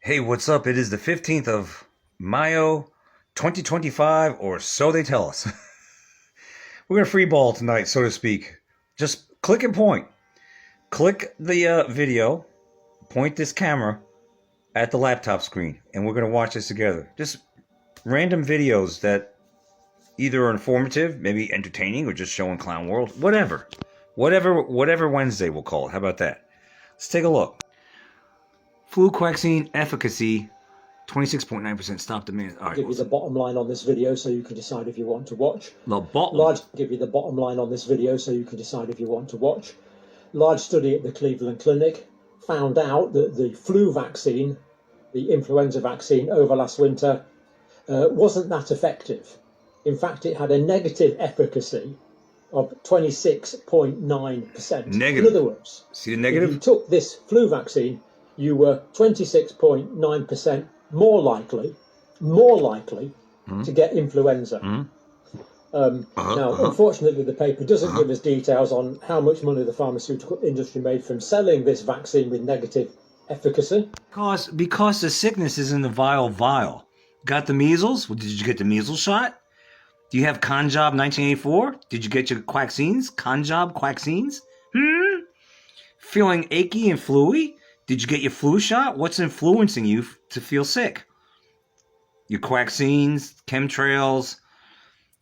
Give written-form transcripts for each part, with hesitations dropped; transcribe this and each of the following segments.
Hey, what's up? It is the 15th of Mayo 2025, or so they tell us. We're going to free ball tonight, so to speak. Just click and point. Click the video, point this camera at the laptop screen, and we're going to watch this together. Just random videos that either are informative, maybe entertaining, or just showing Clown World. Whatever. Whatever Wednesday we'll call it. How about that? Let's take a look. Flu vaccine efficacy, 26.9% stop demand. All right, give you the bottom line on this video so you can decide if you want to watch. The bottom. Give you the bottom line on this video so you can decide if you want to watch. Large study at the Cleveland Clinic found out that the flu vaccine, the influenza vaccine over last winter, wasn't that effective. In fact, it had a negative efficacy of 26.9%. Negative. In other words, see the negative? If you took this flu vaccine, you were 26.9% more likely to get influenza. Now, unfortunately, the paper doesn't give us details on how much money the pharmaceutical industry made from selling this vaccine with negative efficacy. Because the sickness is in the vial. Got the measles? Well, did you get the measles shot? Do you have Conjob 1984? Did you get your quaxines? Conjob quaxines? Feeling achy and fluey? Did you get your flu shot? What's influencing you to feel sick? Your quaxines, chemtrails,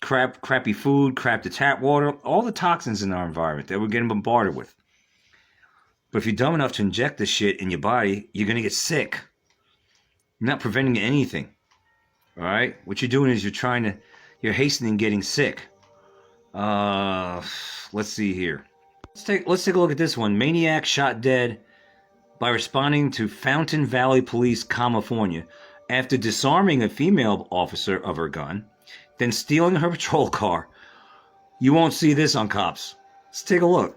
crappy food, crap to tap water, all the toxins in our environment that we're getting bombarded with. But if you're dumb enough to inject this shit in your body, you're going to get sick. You're not preventing anything. All right? What you're doing is you're hastening getting sick. Let's see here. Let's take a look at this one. Maniac shot dead by responding to Fountain Valley Police, California, after disarming a female officer of her gun, then stealing her patrol car. You won't see this on Cops. Let's take a look.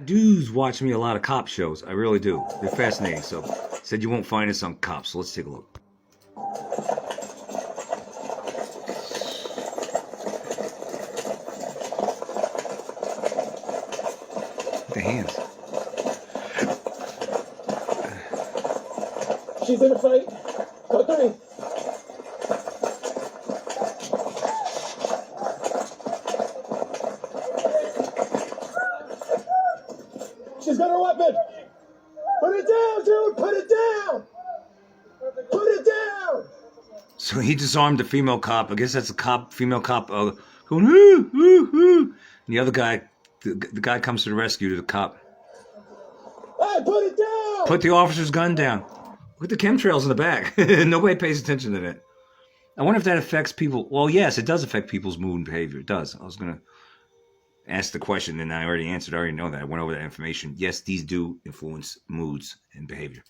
Dudes watch me a lot of cop shows. I really do. They're fascinating. So, said you won't find this on Cops. So let's take a look. The hands. She's in a fight. Got three. She's got her weapon. Put it down, dude. Put it down. Put it down. So he disarmed the female cop. I guess that's a female cop, going, whoo, whoo, whoo. And the other guy, the guy comes to the rescue to the cop. Hey, put it down. Put the officer's gun down. Look at the chemtrails in the back. Nobody pays attention to that. I wonder if that affects people. Well, yes, it does affect people's mood and behavior. It does. I was going to ask the question, and I already answered. I already know that. I went over that information. Yes, these do influence moods and behavior.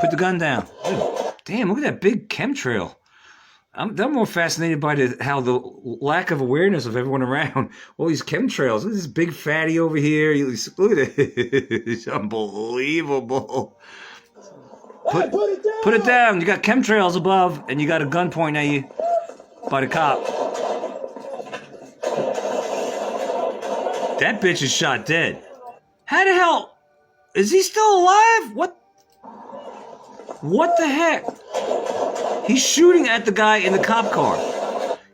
Put the gun down. Damn, look at that big chemtrail. I'm more fascinated by how the lack of awareness of everyone around. All these chemtrails. Look at this big fatty over here. Look at it. It's unbelievable. Put it down. You got chemtrails above, and you got a gun pointing at you by the cop. That bitch is shot dead. How the hell? Is he still alive? What the heck? He's shooting at the guy in the cop car.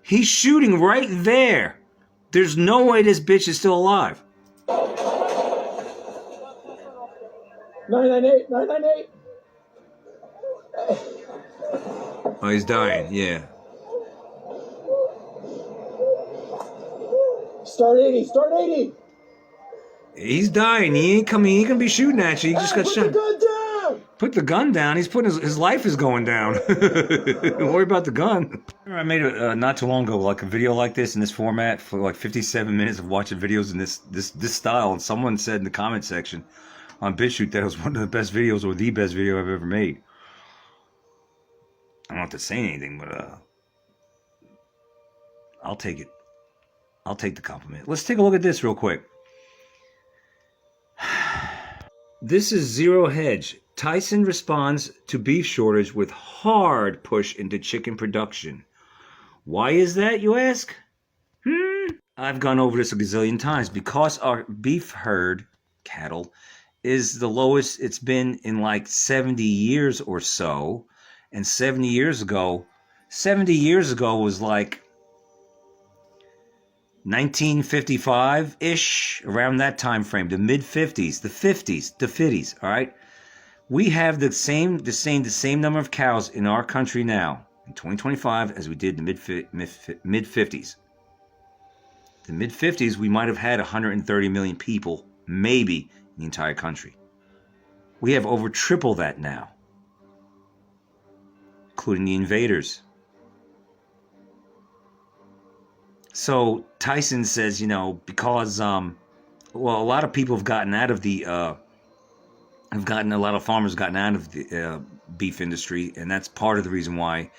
He's shooting right there. There's no way this bitch is still alive. 998, 998. Oh, he's dying, yeah. Start 80, start 80. He's dying. He ain't coming. He ain't gonna be shooting at you. He just got shot. Put the gun down. Put the gun down. He's putting his life is going down. Don't worry about the gun. I made not too long ago like a video like this in this format for like 57 minutes of watching videos in this style, and someone said in the comment section on BitChute that it was one of the best videos or the best video I've ever made. I don't have to say anything, but I'll take it. I'll take the compliment. Let's take a look at this real quick. This is Zero Hedge. Tyson responds to beef shortage with hard push into chicken production. Why is that, you ask? I've gone over this a gazillion times. Because our beef herd, cattle, is the lowest it's been in like 70 years or so. And 70 years ago was like 1955-ish, around that time frame, the mid-50s, the 50s, all right? We have the same number of cows in our country now in 2025 as we did in the mid-50s. The mid-50s, we might have had 130 million people, maybe, in the entire country. We have over triple that now, including the invaders. So Tyson says, because a lot of people have gotten out of the a lot of farmers have gotten out of the beef industry, and that's part of the reason why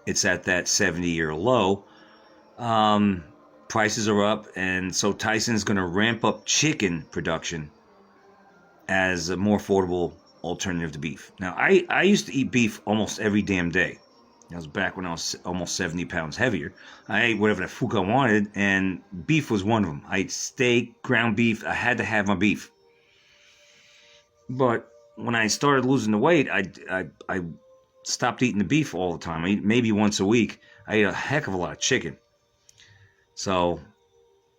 it's at that 70-year low. Prices are up, and so Tyson's going to ramp up chicken production as a more affordable alternative to beef. Now, I used to eat beef almost every damn day. That was back when I was almost 70 pounds heavier. I ate whatever the fuck I wanted, and beef was one of them. I ate steak, ground beef. I had to have my beef. But when I started losing the weight, I stopped eating the beef all the time. I eat maybe once a week. I ate a heck of a lot of chicken. So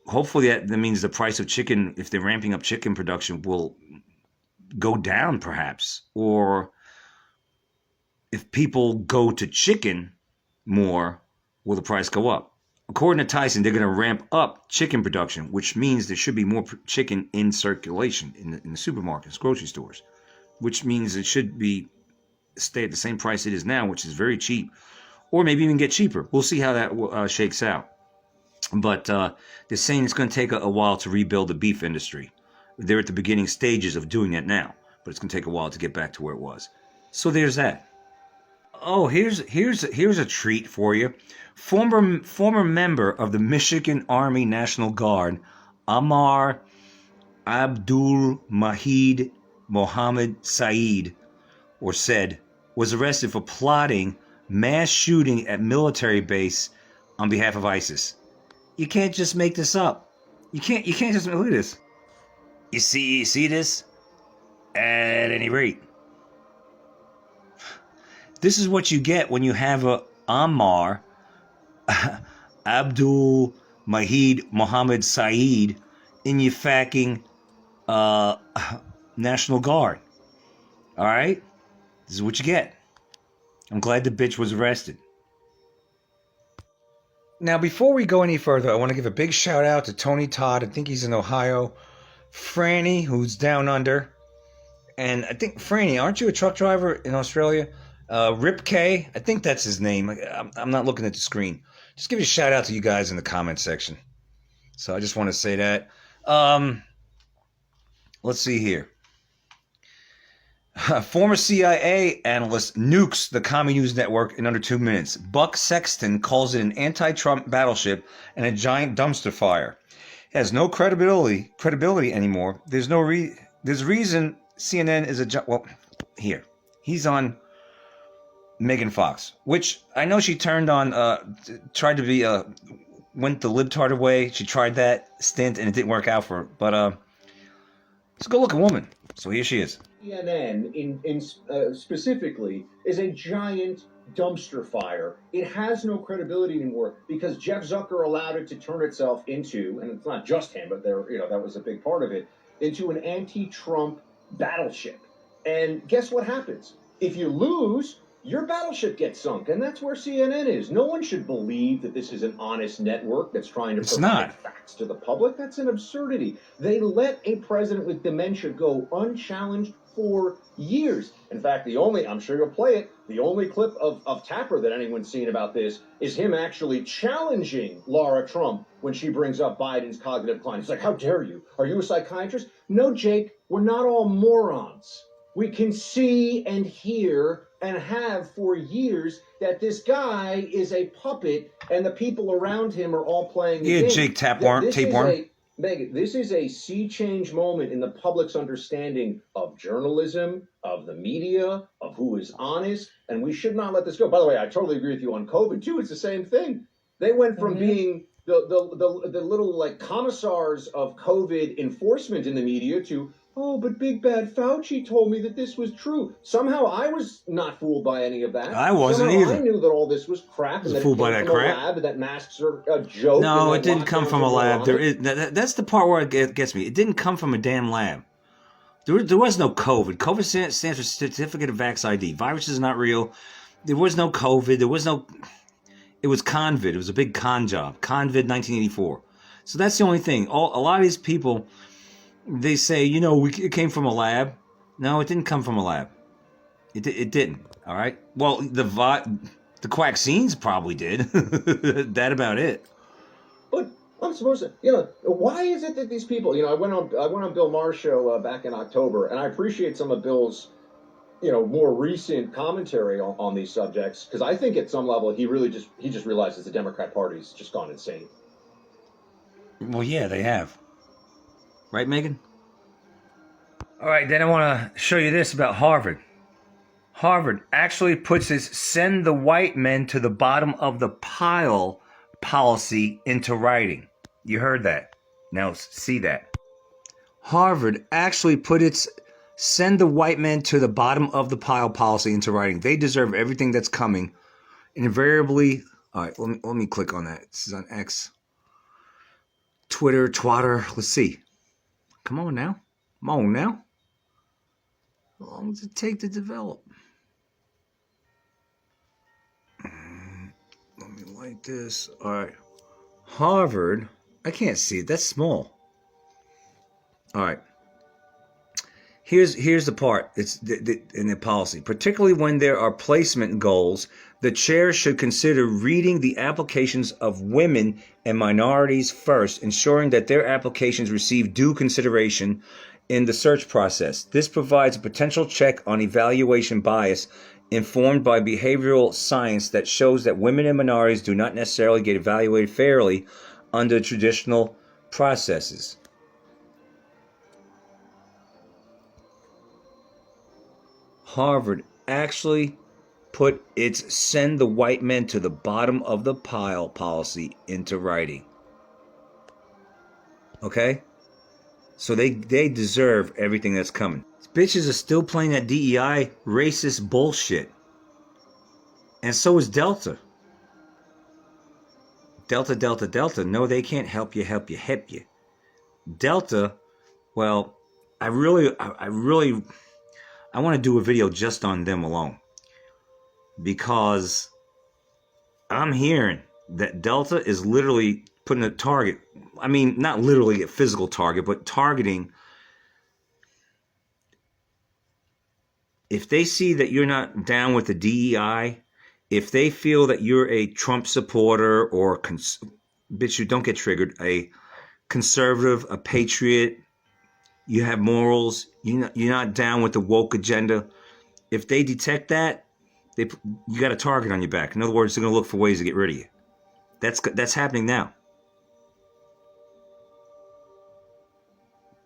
hopefully that means the price of chicken, if they're ramping up chicken production, will go down perhaps. Or if people go to chicken more, will the price go up? According to Tyson, they're going to ramp up chicken production, which means there should be more chicken in circulation in the supermarkets, grocery stores, which means it should stay at the same price it is now, which is very cheap, or maybe even get cheaper. We'll see how that shakes out. But they're saying it's going to take a while to rebuild the beef industry. They're at the beginning stages of doing it now, but it's going to take a while to get back to where it was. So there's that. Oh, here's a treat for you. Former member of the Michigan Army National Guard, Amar Abdul Mahid Mohammed Said, was arrested for plotting mass shooting at military base on behalf of ISIS. You can't just make this up. You can't just look at this. You see this? At any rate, this is what you get when you have a Ammar Abdul Mahid Mohammed Said in your fucking National Guard. All right? This is what you get. I'm glad the bitch was arrested. Now, before we go any further, I want to give a big shout out to Tony Todd. I think he's in Ohio. Franny, who's down under. And I think, Franny, aren't you a truck driver in Australia? Rip K, I think that's his name. I'm not looking at the screen. Just give a shout out to you guys in the comment section. So I just want to say that. Let's see here. Former CIA analyst nukes the Commie News Network in under 2 minutes. Buck Sexton calls it an anti-Trump battleship and a giant dumpster fire. It has no credibility anymore. There's reason CNN is here. He's on Megan Fox, which I know she turned on, tried to be, went the libtard way. She tried that stint and it didn't work out for her. But she's a good-looking woman. So here she is. CNN specifically is a giant dumpster fire. It has no credibility anymore because Jeff Zucker allowed it to turn itself into, and it's not just him, but that was a big part of it, into an anti-Trump battleship. And guess what happens? If you lose, your battleship gets sunk, and that's where CNN is. No one should believe that this is an honest network that's trying to provide facts to the public. That's an absurdity. They let a president with dementia go unchallenged for years. In fact, I'm sure you'll play it, the only clip of Tapper that anyone's seen about this is him actually challenging Laura Trump when she brings up Biden's cognitive decline. He's like, how dare you? Are you a psychiatrist? No, Jake, we're not all morons. We can see and hear and have for years that this guy is a puppet and the people around him are all playing the game. Jake Tapeworm. Megan, this is a sea change moment in the public's understanding of journalism, of the media, of who is honest, and we should not let this go. By the way, I totally agree with you on COVID, too. It's the same thing. They went from being the little like commissars of COVID enforcement in the media to Oh, but Big Bad Fauci told me that this was true. Somehow I was not fooled by any of that. I wasn't Somehow either. I knew that all this was crap and that fooled it by came that from crap. a lab, that masks are a joke. No, and it that didn't come lockdowns from a are lab. There moronic. is that's the part where it gets me. It didn't come from a damn lab. There was no COVID. COVID stands for Certificate of Vax ID. Virus is not real. There was no COVID. There was no. It was Convid. It was a big con job. Convid 1984. So that's the only thing. A lot of these people, they say, it came from a lab. No, it didn't come from a lab. It didn't. All right. Well, the vaccines probably did. That about it. But I'm supposed to, why is it that these people, I went on Bill Maher's show back in October, and I appreciate some of Bill's, more recent commentary on these subjects, because I think at some level he just realizes the Democrat Party's just gone insane. Well, yeah, they have. Right, Megan? All right, then I want to show you this about Harvard. Harvard actually puts its send the white men to the bottom of the pile policy into writing. You heard that. Now see that. Harvard actually put its send the white men to the bottom of the pile policy into writing. They deserve everything that's coming. Invariably, all right, let me click on that. This is on X. Twitter, Twatter, let's see. Come on now. How long does it take to develop? Let me like this. All right. Harvard. I can't see it. That's small. All right. Here's the part. It's in the policy. Particularly when there are placement goals, the chair should consider reading the applications of women and minorities first, ensuring that their applications receive due consideration in the search process. This provides a potential check on evaluation bias informed by behavioral science that shows that women and minorities do not necessarily get evaluated fairly under traditional processes. Harvard actually put its send the white men to the bottom of the pile policy into writing. Okay? So they deserve everything that's coming. These bitches are still playing that DEI racist bullshit. And so is Delta. Delta. No, they can't help you. Delta, well, I want to do a video just on them alone. Because I'm hearing that Delta is literally putting a target. I mean, not literally a physical target, but targeting. If they see that you're not down with the DEI, if they feel that you're a Trump supporter or, bitch, you don't get triggered, a conservative, a patriot, you have morals, you're not down with the woke agenda, if they detect that, you got a target on your back. In other words, they're going to look for ways to get rid of you. That's happening now.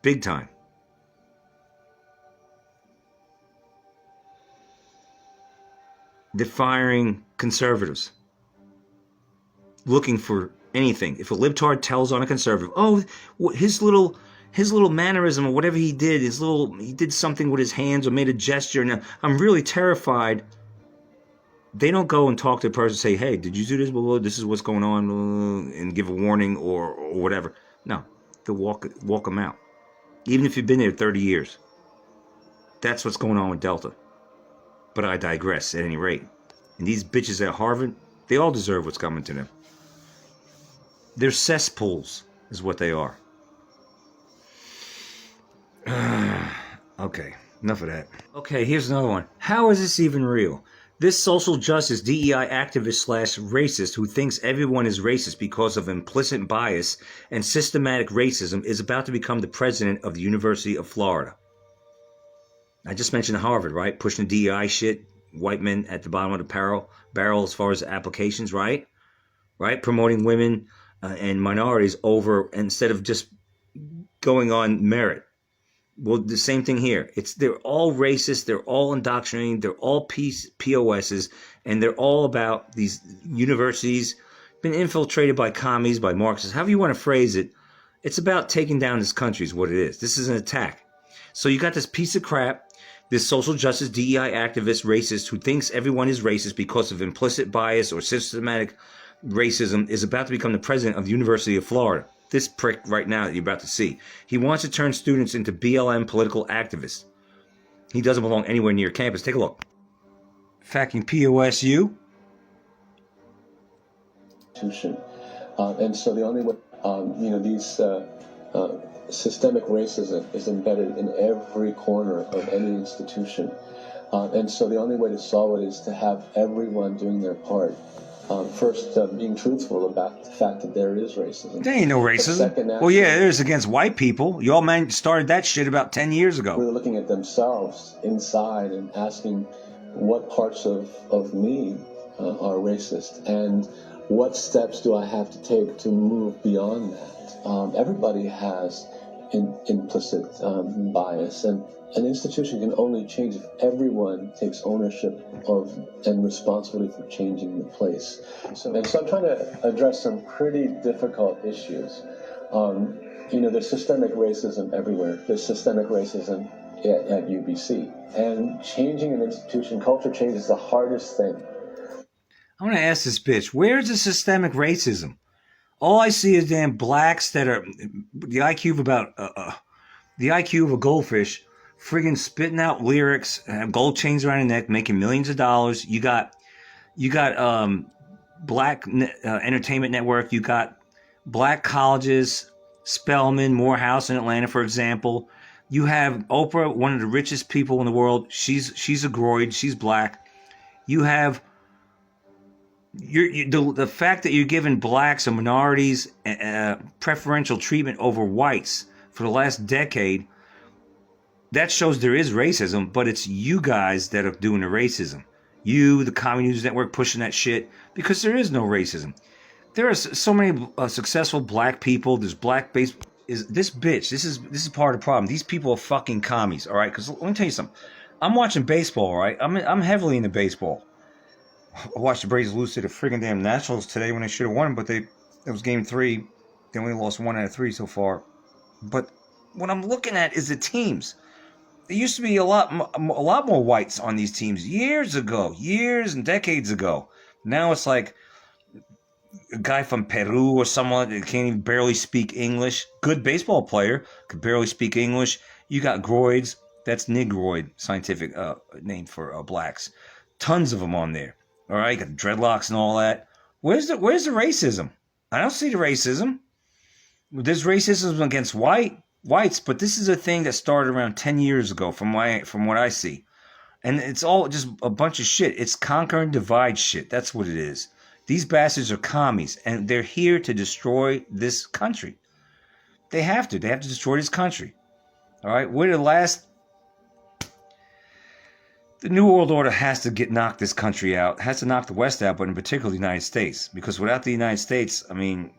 Big time. They're firing conservatives. Looking for anything. If a libtard tells on a conservative, oh, his little mannerism or whatever he did, he did something with his hands or made a gesture, and I'm really terrified. They don't go and talk to the person and say, hey, did you do this? Well, this is what's going on, and give a warning or whatever. No, they'll walk them out. Even if you've been there 30 years. That's what's going on with Delta. But I digress at any rate. And these bitches at Harvard, they all deserve what's coming to them. They're cesspools, is what they are. Okay, enough of that. Okay, here's another one. How is this even real? This social justice DEI activist / racist who thinks everyone is racist because of implicit bias and systematic racism is about to become the president of the University of Florida. I just mentioned Harvard, right? Pushing the DEI shit. White men at the bottom of the barrel as far as applications, right? Right? Promoting women and minorities over instead of just going on merit. Well, the same thing here. They're all racist. They're all indoctrinating. They're all POSs, and they're all about these universities been infiltrated by commies, by Marxists, however you want to phrase it. It's about taking down this country is what it is. This is an attack. So you got this piece of crap, this social justice DEI activist racist who thinks everyone is racist because of implicit bias or systematic racism is about to become the president of the University of Florida. This prick right now that you're about to see. He wants to turn students into BLM political activists. He doesn't belong anywhere near campus. Take a look. Fucking POSU. And so the only way, these systemic racism is embedded in every corner of any institution. And so the only way to solve it is to have everyone doing their part. First, being truthful about the fact that there is racism. There ain't no racism. Well, yeah, there's against white people. You all started that shit about 10 years ago. Really looking at themselves inside and asking what parts of me are racist and what steps do I have to take to move beyond that. Everybody has implicit bias, and an institution can only change if everyone takes ownership of and responsibility for changing the place. So I'm trying to address some pretty difficult issues. There's systemic racism everywhere. There's systemic racism at UBC. And changing an institution, culture change is the hardest thing. I want to ask this bitch, where's the systemic racism? All I see is damn blacks that are the IQ of about the IQ of a goldfish, friggin' spitting out lyrics, have gold chains around their neck, making millions of dollars. You got Black Entertainment Network. You got black colleges, Spelman, Morehouse in Atlanta, for example. You have Oprah, one of the richest people in the world. She's a groid. She's black. You have the fact that you're giving blacks and minorities preferential treatment over whites for the last decade. That shows there is racism, but it's you guys that are doing the racism. You, the Communist News Network, pushing that shit because there is no racism. There are so many successful black people. There's black-based. Is this bitch? This is part of the problem. These people are fucking commies. All right, because let me tell you something. I'm watching baseball. All right, I'm heavily into baseball. I watched the Braves lose to the friggin' damn Nationals today when they should have won, but it was game 3. They only lost 1 out of 3 so far. But what I'm looking at is the teams. There used to be a lot more whites on these teams years and decades ago. Now it's like a guy from Peru or someone that can't even barely speak English. Good baseball player, could barely speak English. You got groids. That's Negroid, scientific name for blacks. Tons of them on there. All right, you got dreadlocks and all that. Where's the racism? I don't see the racism. There's racism against whites, but this is a thing that started around 10 years ago from what I see. And it's all just a bunch of shit. It's conquer and divide shit. That's what it is. These bastards are commies, and they're here to destroy this country. They have to. They have to destroy this country. All right? We're the last. The New World Order has to knock this country out, has to knock the West out, but in particular the United States. Because without the United States, I mean,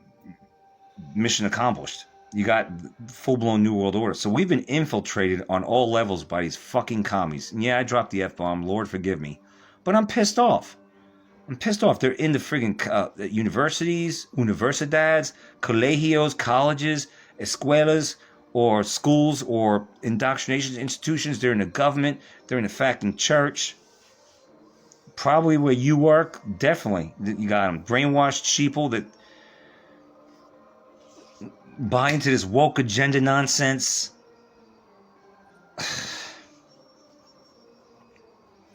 mission accomplished. You got full-blown New World Order. So we've been infiltrated on all levels by these fucking commies. And yeah, I dropped the F-bomb. Lord forgive me. But I'm pissed off. They're in the friggin' universities, universidades, colegios, colleges, escuelas, or schools, or indoctrination institutions. They're in the government. They're in the fucking church. Probably where you work. Definitely. You got them. Brainwashed sheeple that buy into this woke agenda nonsense.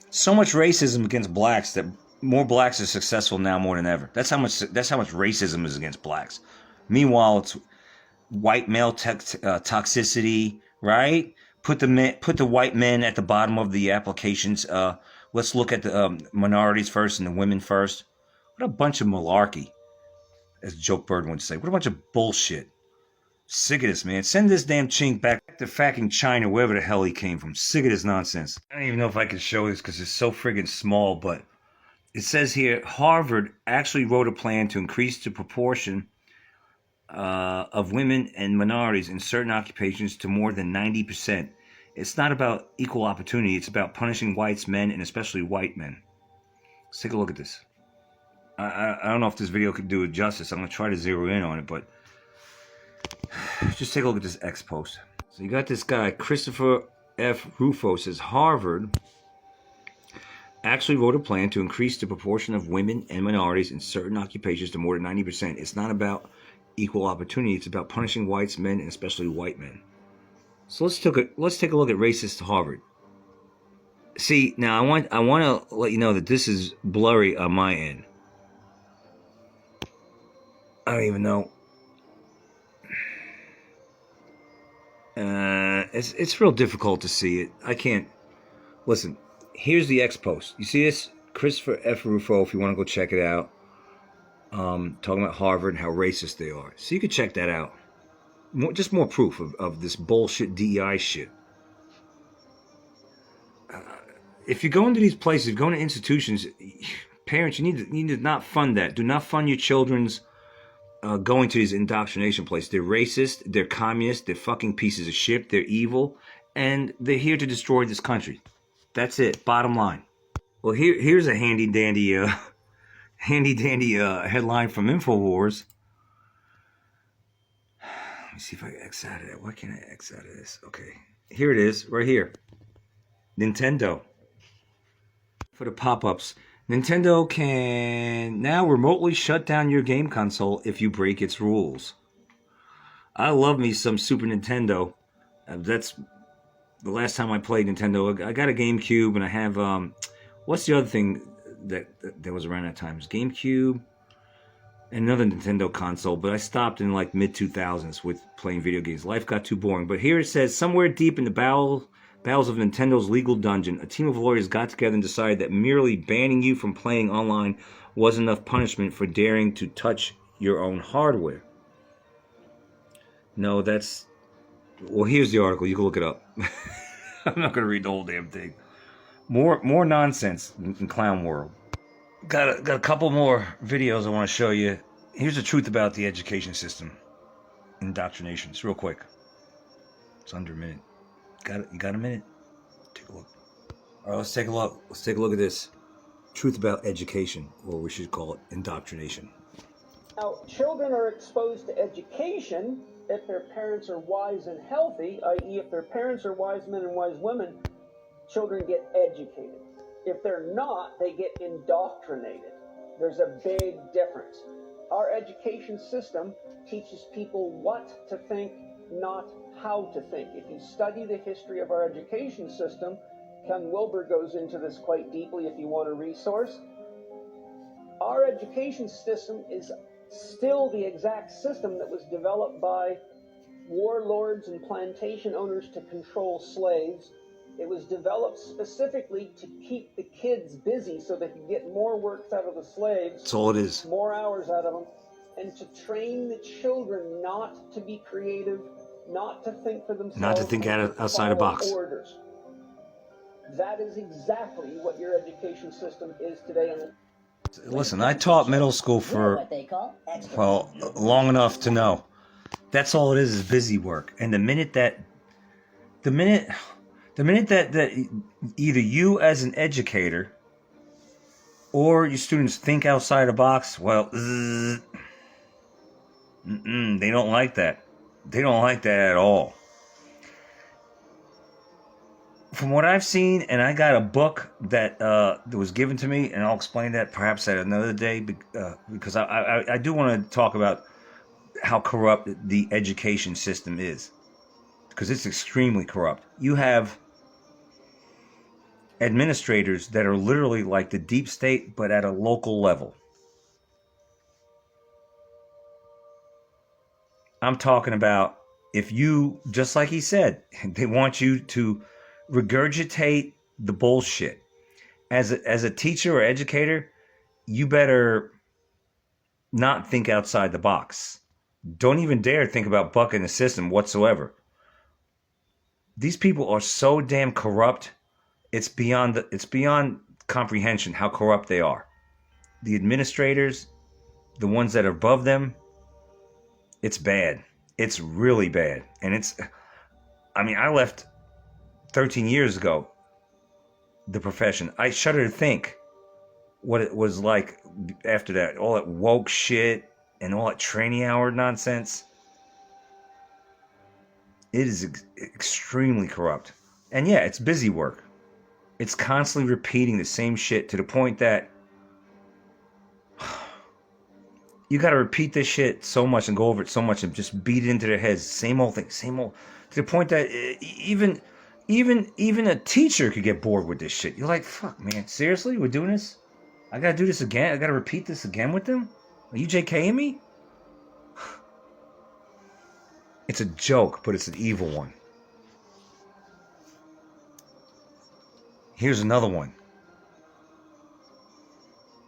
So much racism against blacks that more blacks are successful now more than ever. That's how much racism is against blacks. Meanwhile, it's white male toxicity, right? Put the white men at the bottom of the applications. Let's look at the minorities first and the women first. What a bunch of malarkey, as Joke Bird would say. What a bunch of bullshit. Sick of this, man. Send this damn chink back to fucking China, wherever the hell he came from. Sick of this nonsense. I don't even know if I can show this because it's so friggin' small, but it says here, Harvard actually wrote a plan to increase the proportion of women and minorities in certain occupations to more than 90%. It's not about equal opportunity. It's about punishing whites, men, and especially white men. Let's take a look at this. I don't know if this video could do it justice. I'm going to try to zero in on it, but just take a look at this X post. So you got this guy, Christopher F. Rufo says Harvard actually wrote a plan to increase the proportion of women and minorities in certain occupations to more than 90%. It's not about equal opportunity. It's about punishing whites, men, and especially white men. So let's take a look at racist Harvard. See, now I want to let you know that this is blurry on my end. I don't even know. It's real difficult to see it. I can't. Listen, here's the X post. You see this? Christopher F. Rufo, if you want to go check it out. Talking about Harvard and how racist they are. So you can check that out. Just more proof of this bullshit DEI shit. If you go into these places, if you go into institutions, parents, you need to not fund that. Do not fund your children's going to these indoctrination places. They're racist, they're communist, they're fucking pieces of shit, they're evil, and they're here to destroy this country. That's it, bottom line. Well, here's a handy dandy headline from InfoWars. Let me see if I can X out of that. Why can't I X out of this? Okay, here it is, right here. Nintendo. For the pop-ups, Nintendo can now remotely shut down your game console if you break its rules. I love me some Super Nintendo. That's the last time I played Nintendo. I got a GameCube, and I have what's the other thing that was around that time? It was GameCube, and another Nintendo console. But I stopped in like mid-2000s with playing video games. Life got too boring. But here it says, somewhere deep in the bowels of Nintendo's legal dungeon, a team of lawyers got together and decided that merely banning you from playing online was enough punishment for daring to touch your own hardware. No, that's... Well, here's the article. You can look it up. I'm not going to read the whole damn thing. More nonsense in Clown World. Got a couple more videos I want to show you. Here's the truth about the education system. Indoctrination. It's real quick. It's under a minute. You got a minute? Take a look. All right, let's take a look. Let's take a look at this. Truth about education, or we should call it indoctrination. Now, children are exposed to education if their parents are wise and healthy, i.e. if their parents are wise men and wise women, children get educated. If they're not, they get indoctrinated. There's a big difference. Our education system teaches people what to think, not how to think. If you study the history of our education system, Ken Wilber goes into this quite deeply if you want a resource. Our education system is still the exact system that was developed by warlords and plantation owners to control slaves. It was developed specifically to keep the kids busy so they could get more work out of the slaves. That's all it is. More hours out of them. And to train the children not to be creative, not to think for themselves. Not to think outside a box. Orders. That is exactly what your education system is today. Listen, I taught middle school for, well, long enough to know. That's all it is busy work. And the minute that either you as an educator or your students think outside the box, well, they don't like that. They don't like that at all. From what I've seen, and I got a book that was given to me, and I'll explain that perhaps at another day, because I do want to talk about how corrupt the education system is, because it's extremely corrupt. You have administrators that are literally like the deep state, but at a local level. I'm talking about, if you, just like he said, they want you to regurgitate the bullshit. As a teacher or educator, you better not think outside the box. Don't even dare think about bucking the system whatsoever. These people are so damn corrupt. It's beyond comprehension how corrupt they are. The administrators, the ones that are above them, it's bad. It's really bad. And I left 13 years ago the profession. I shudder to think what it was like after that. All that woke shit and all that training hour nonsense. It is extremely corrupt. And yeah, it's busy work. It's constantly repeating the same shit to the point that you got to repeat this shit so much and go over it so much and just beat it into their heads. Same old thing, same old. To the point that even a teacher could get bored with this shit. You're like, fuck, man, seriously, we're doing this? I gotta do this again? I gotta repeat this again with them? Are you JKing me? It's a joke, but it's an evil one. Here's another one.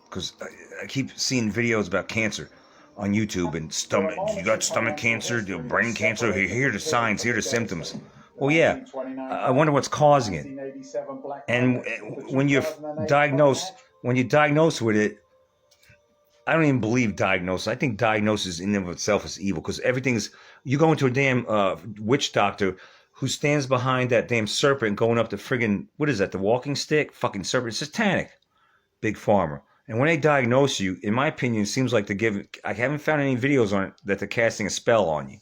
Because I keep seeing videos about cancer on YouTube and stomach. You got stomach cancer, brain cancer. Here are the signs. Here are the symptoms. Well, yeah. I wonder what's causing it. And when you're diagnosed with it, I don't even believe diagnosis. I think diagnosis in and of itself is evil because everything's. You go into a damn witch doctor who stands behind that damn serpent going up the friggin', what is that, the walking stick? Fucking serpent. It's satanic. Big Pharma. And when they diagnose you, in my opinion, it seems like they're giving, I haven't found any videos on it that they're casting a spell on you.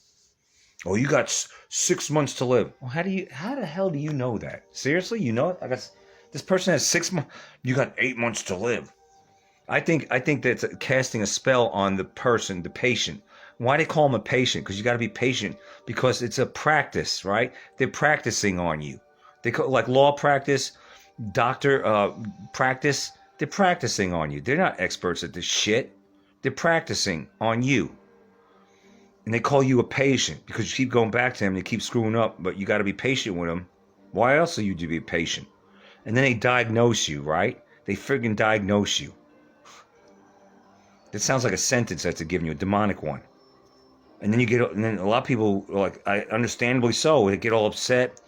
Oh, you got 6 months to live. Well, how the hell do you know that? Seriously? You know it? I guess this person has 6 months. You got 8 months to live. I think that's casting a spell on the person, the patient. Why they call them a patient? Because you got to be patient because it's a practice, right? They're practicing on you. They call like law practice, doctor practice. They're practicing on you. They're not experts at this shit. They're practicing on you. And they call you a patient because you keep going back to them. They keep screwing up, but you got to be patient with them. Why else are you to be patient? And then they diagnose you, right? They friggin' diagnose you. That sounds like a sentence that's giving you, a demonic one. And then a lot of people, like, understandably so, they get all upset.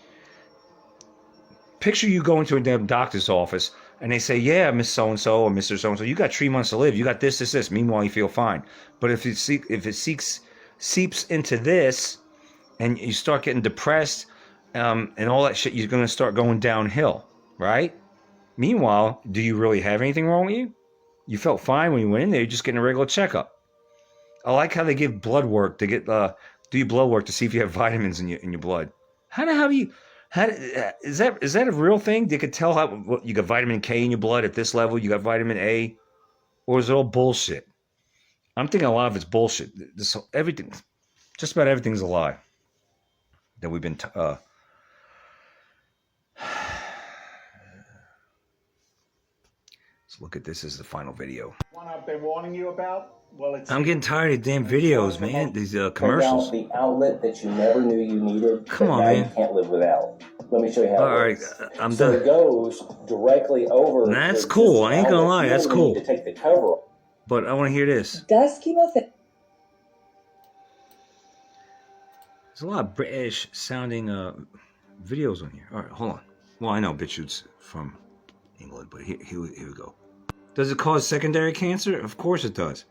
Picture you go into a damn doctor's office and they say, yeah, Miss So-and-so or Mr. So-and-so, you got 3 months to live. You got this. Meanwhile, you feel fine. But if it seeps into this and you start getting depressed and all that shit, you're going to start going downhill, right? Meanwhile, do you really have anything wrong with you? You felt fine when you went in there. You're just getting a regular checkup. I like how they give blood work. They get do your blood work to see if you have vitamins in your blood. Is that a real thing? They could tell how you got vitamin K in your blood at this level. You got vitamin A, or is it all bullshit? I'm thinking a lot of it's bullshit. Everything, just about everything's a lie that we've been. Let's look at this as the final video. One I've been warning you about. Well, I'm getting tired of damn videos, man. These commercials. The outlet that you never knew you needed. Come on, now man. You can't live without. Let me show you how. All right, I'm so done. It goes directly over. That's cool. I ain't gonna lie. That's cool. To take the cover off. But I want to hear this. Does chemotherapy? There's a lot of British sounding videos on here. All right, hold on. Well, I know BitChute's from England, but here we go. Does it cause secondary cancer? Of course it does.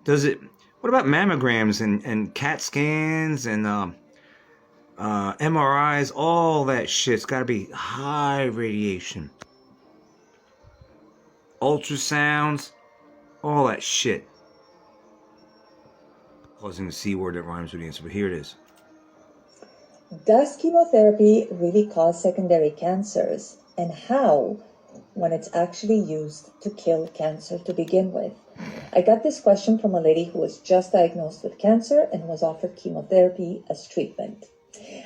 Does it? What about mammograms and CAT scans and MRIs? All that shit's got to be high radiation. Ultrasounds, all that shit. Causing the C word that rhymes with the answer, but here it is. Does chemotherapy really cause secondary cancers? And how, when it's actually used to kill cancer to begin with? I got this question from a lady who was just diagnosed with cancer and was offered chemotherapy as treatment.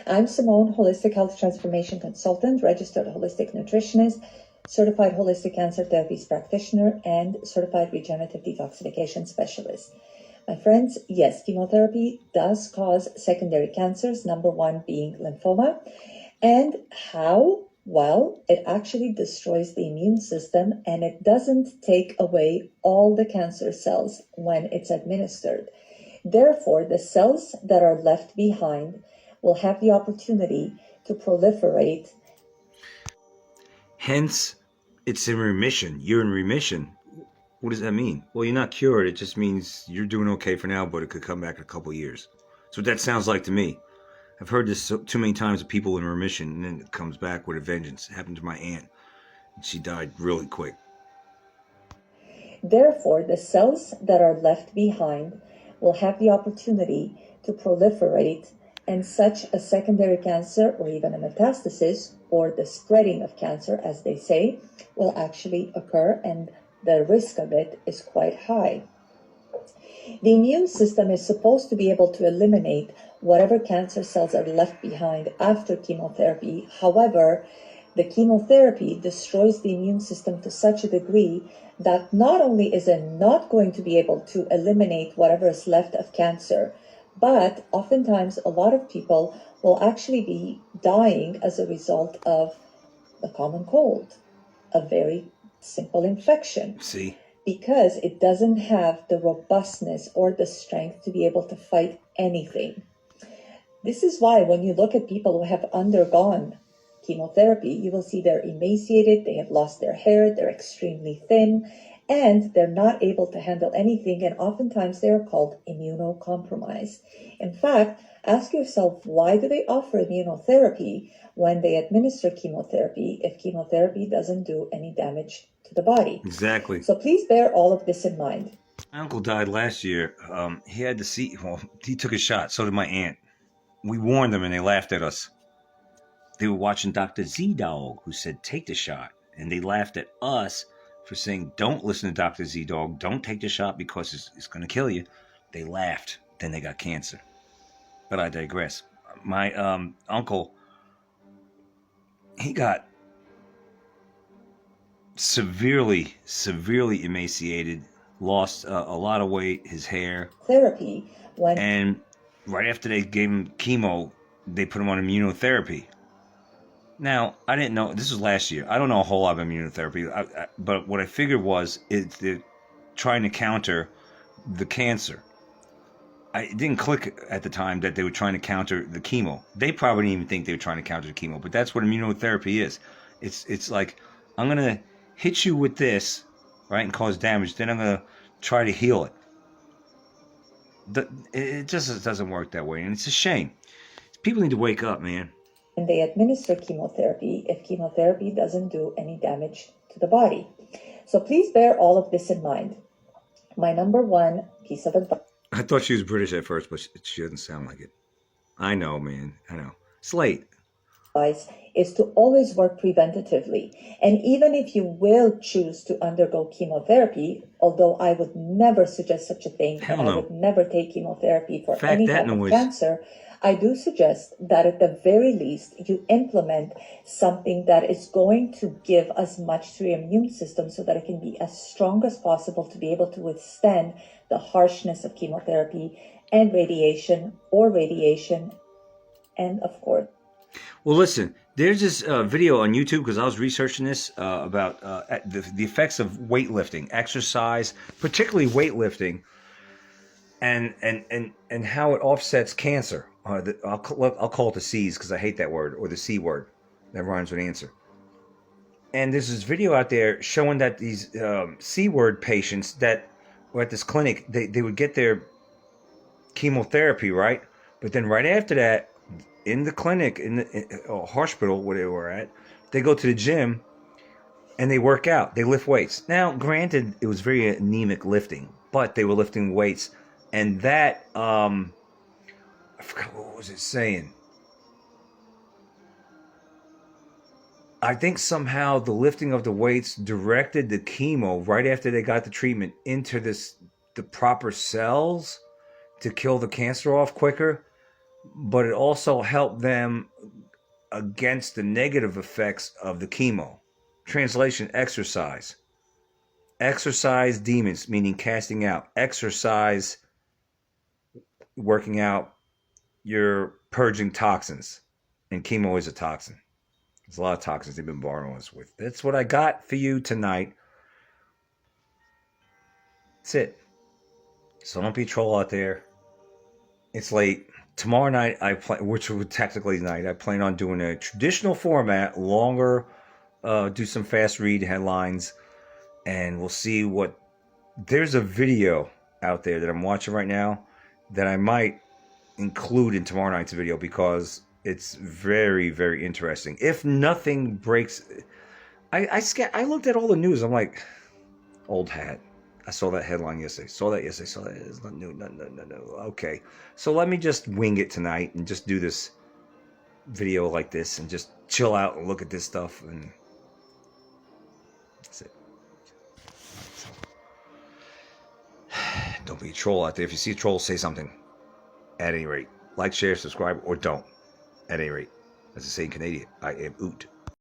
I'm Simone, Holistic Health Transformation Consultant, registered holistic nutritionist, certified holistic cancer therapies practitioner, and certified regenerative detoxification specialist. My friends, yes, chemotherapy does cause secondary cancers, number one being lymphoma. And how? Well, it actually destroys the immune system and it doesn't take away all the cancer cells when it's administered. Therefore, the cells that are left behind will have the opportunity to proliferate. Hence, it's in remission. You're in remission. What does that mean? Well, you're not cured. It just means you're doing okay for now, but it could come back in a couple of years. That's what that sounds like to me. I've heard this too many times of people in remission, and then it comes back with a vengeance. It happened to my aunt, and she died really quick. Therefore, the cells that are left behind will have the opportunity to proliferate and such a secondary cancer or even a metastasis or the spreading of cancer, as they say, will actually occur, and the risk of it is quite high. The immune system is supposed to be able to eliminate whatever cancer cells are left behind after chemotherapy. However, the chemotherapy destroys the immune system to such a degree that not only is it not going to be able to eliminate whatever is left of cancer, but oftentimes a lot of people will actually be dying as a result of a common cold, a very simple infection. See? Because it doesn't have the robustness or the strength to be able to fight anything. This is why when you look at people who have undergone chemotherapy, you will see they're emaciated, they have lost their hair, they're extremely thin, and they're not able to handle anything, and oftentimes they are called immunocompromised. In fact, ask yourself, why do they offer immunotherapy when they administer chemotherapy if chemotherapy doesn't do any damage to the body? Exactly. So please bear all of this in mind. My uncle died last year. He had to see, well, he took a shot. So did my aunt. We warned them and they laughed at us. They were watching Dr. Z-Dog, who said, take the shot. And they laughed at us for saying, don't listen to Dr. Z-Dog. Don't take the shot because it's going to kill you. They laughed. Then they got cancer. But I digress. My uncle, he got severely emaciated, lost a lot of weight, his hair. Therapy. And right after they gave him chemo, they put him on immunotherapy. Now, I didn't know, this was last year. I don't know a whole lot of immunotherapy, but what I figured was they're trying to counter the cancer. It didn't click at the time that they were trying to counter the chemo. They probably didn't even think they were trying to counter the chemo, but that's what immunotherapy is. It's like, I'm going to hit you with this, right, and cause damage, then I'm going to try to heal it. It just doesn't work that way, and it's a shame. People need to wake up, man. And they administer chemotherapy if chemotherapy doesn't do any damage to the body. So please bear all of this in mind. My number one piece of advice. I thought she was British at first, but she doesn't sound like it. I know, man. I know. It's late. Is to always work preventatively. And even if you will choose to undergo chemotherapy, although I would never suggest such a thing, Hell and no. I would never take chemotherapy for Fact, any that type of noise. cancer, I do suggest that at the very least you implement something that is going to give as much to your immune system so that it can be as strong as possible to be able to withstand the harshness of chemotherapy and radiation, and of course. Well, listen, there's this video on YouTube, because I was researching this about the effects of weightlifting, exercise, particularly weightlifting, and how it offsets cancer. I'll call it the C's because I hate that word, or the C word. That rhymes with answer. And there's this video out there showing that these C word patients that were at this clinic, they would get their chemotherapy, right? But then right after that, in the clinic, in the hospital where they were at, they go to the gym and they work out. They lift weights. Now, granted, it was very anemic lifting, but they were lifting weights. And that, I forgot, what was it saying? I think somehow the lifting of the weights directed the chemo right after they got the treatment into the proper cells to kill the cancer off quicker. But it also helped them against the negative effects of the chemo. Translation, exercise. Exercise demons, meaning casting out. Exercise, working out, you're purging toxins. And chemo is a toxin. There's a lot of toxins they've been bombarding us with. That's what I got for you tonight. That's it. So don't be a troll out there. It's late. Tomorrow night, which was technically tonight, I plan on doing a traditional format, longer, do some fast read headlines, and we'll see what... There's a video out there that I'm watching right now that I might include in tomorrow night's video because it's very, very interesting. If nothing breaks... I looked at all the news. I'm like, old hat. I saw that headline yesterday. Saw that. It's not new. No. Okay. So let me just wing it tonight and just do this video like this and just chill out and look at this stuff, and that's it. So, don't be a troll out there. If you see a troll, say something. At any rate, like, share, subscribe, or don't. At any rate, as I say in Canadian, I am Oot.